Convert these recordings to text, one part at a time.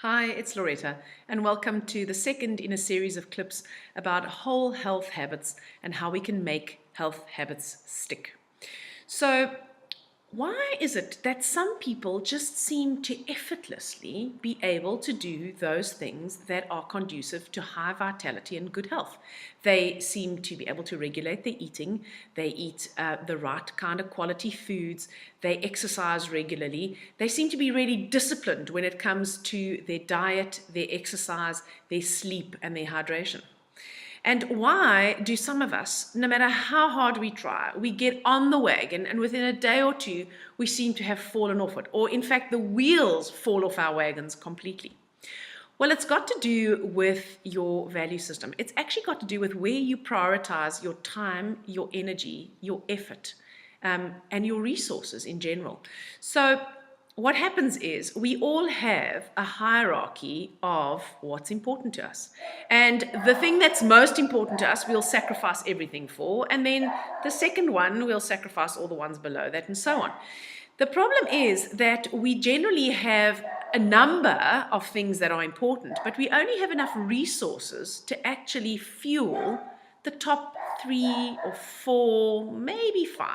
Hi, it's Loretta, and welcome to the second in a series of clips about whole health habits and how we can make health habits stick. So, why is it that some people just seem to effortlessly be able to do those things that are conducive to high vitality and good health? They seem to be able to regulate their eating, they eat the right kind of quality foods, they exercise regularly, they seem to be really disciplined when it comes to their diet, their exercise, their sleep, and their hydration. And why do some of us, no matter how hard we try, we get on the wagon and within a day or two, we seem to have fallen off it, or in fact, the wheels fall off our wagons completely? Well, it's got to do with your value system. It's actually got to do with where you prioritize your time, your energy, your effort, and your resources in general. So, what happens is we all have a hierarchy of what's important to us. And the thing that's most important to us, we'll sacrifice everything for. And then the second one, we'll sacrifice all the ones below that, and so on. The problem is that we generally have a number of things that are important, but we only have enough resources to actually fuel the top 3 or 4, maybe 5.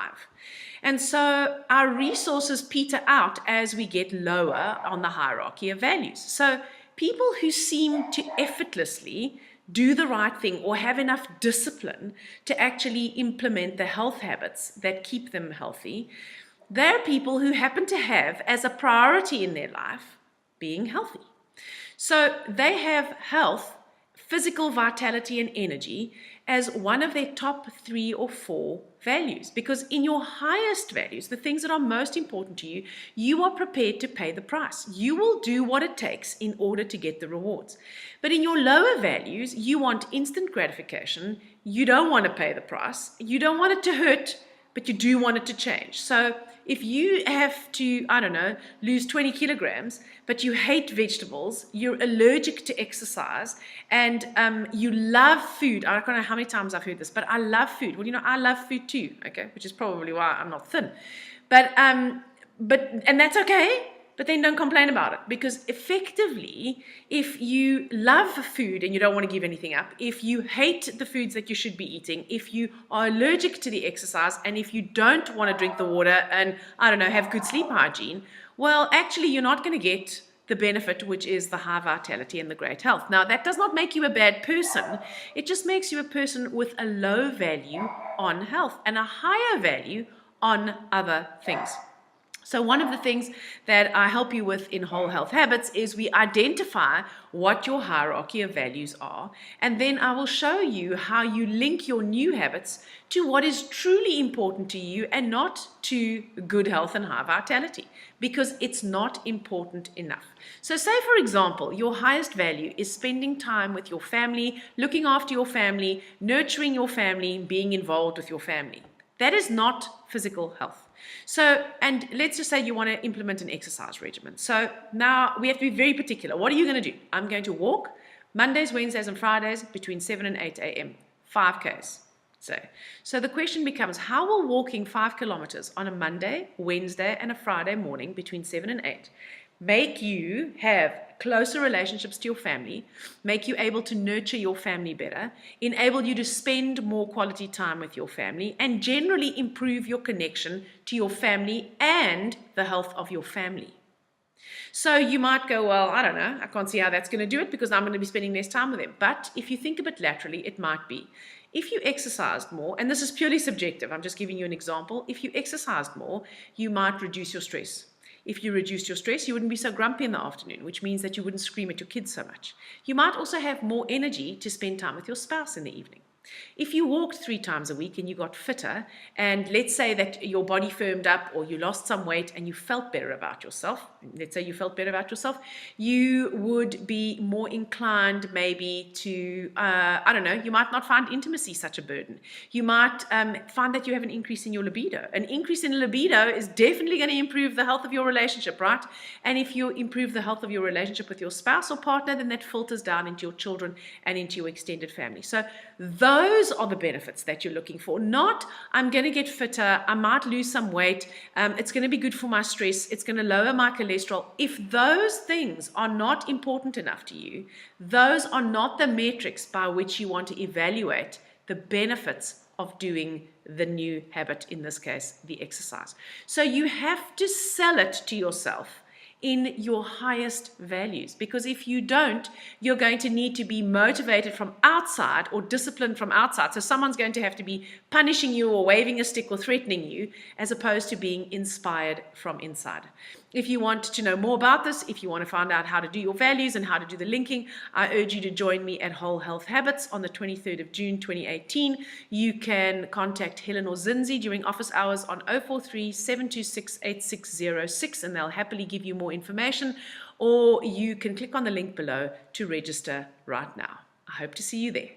And so our resources peter out as we get lower on the hierarchy of values. So people who seem to effortlessly do the right thing or have enough discipline to actually implement the health habits that keep them healthy, they're people who happen to have as a priority in their life being healthy. So they have health, physical vitality, and energy as one of their top 3 or 4 values. Because in your highest values, the things that are most important to you, you are prepared to pay the price. You will do what it takes in order to get the rewards. But in your lower values, you want instant gratification. You don't want to pay the price. You don't want it to hurt, but you do want it to change. So if you have to, lose 20 kilograms, but you hate vegetables, you're allergic to exercise, and you love food. I don't know how many times I've heard this, but I love food. Well, I love food too, okay, which is probably why I'm not thin. But and that's okay. But then don't complain about it, because effectively, if you love food and you don't want to give anything up, if you hate the foods that you should be eating, if you are allergic to the exercise, and if you don't want to drink the water and, have good sleep hygiene, well, actually, you're not going to get the benefit, which is the high vitality and the great health. Now, that does not make you a bad person. It just makes you a person with a low value on health and a higher value on other things. So one of the things that I help you with in Whole Health Habits is we identify what your hierarchy of values are, and then I will show you how you link your new habits to what is truly important to you and not to good health and high vitality, because it's not important enough. So say, for example, your highest value is spending time with your family, looking after your family, nurturing your family, being involved with your family. That is not physical health. So, and let's just say you want to implement an exercise regimen. So now we have to be very particular. What are you going to do? I'm going to walk Mondays, Wednesdays, and Fridays between 7 and 8 a.m., 5Ks. So the question becomes, how will walking 5 kilometers on a Monday, Wednesday, and a Friday morning between 7 and 8 make you have closer relationships to your family, make you able to nurture your family better, enable you to spend more quality time with your family, and generally improve your connection to your family and the health of your family? So you might go, well, I don't know, I can't see how that's going to do it because I'm going to be spending less time with them. But if you think a bit laterally, it might be. If you exercised more, and this is purely subjective, I'm just giving you an example. If you exercised more, you might reduce your stress. If you reduced your stress, you wouldn't be so grumpy in the afternoon, which means that you wouldn't scream at your kids so much. You might also have more energy to spend time with your spouse in the evening. If you walked 3 times a week and you got fitter, and let's say that your body firmed up or you lost some weight and you felt better about yourself, you would be more inclined maybe to, you might not find intimacy such a burden. You might find that you have an increase in your libido. An increase in libido is definitely going to improve the health of your relationship, right? And if you improve the health of your relationship with your spouse or partner, then that filters down into your children and into your extended family. So those those are the benefits that you're looking for, not I'm going to get fitter, I might lose some weight, it's going to be good for my stress, it's going to lower my cholesterol. If those things are not important enough to you, those are not the metrics by which you want to evaluate the benefits of doing the new habit, in this case, the exercise. So you have to sell it to yourself in your highest values, because if you don't, you're going to need to be motivated from outside or disciplined from outside. So someone's going to have to be punishing you or waving a stick or threatening you, as opposed to being inspired from inside. If you want to know more about this, if you want to find out how to do your values and how to do the linking, I urge you to join me at Whole Health Habits on the 23rd of June 2018. You can contact Helen or Zinzi during office hours on 043 726 8606, and they'll happily give you more information, or you can click on the link below to register right now. I hope to see you there.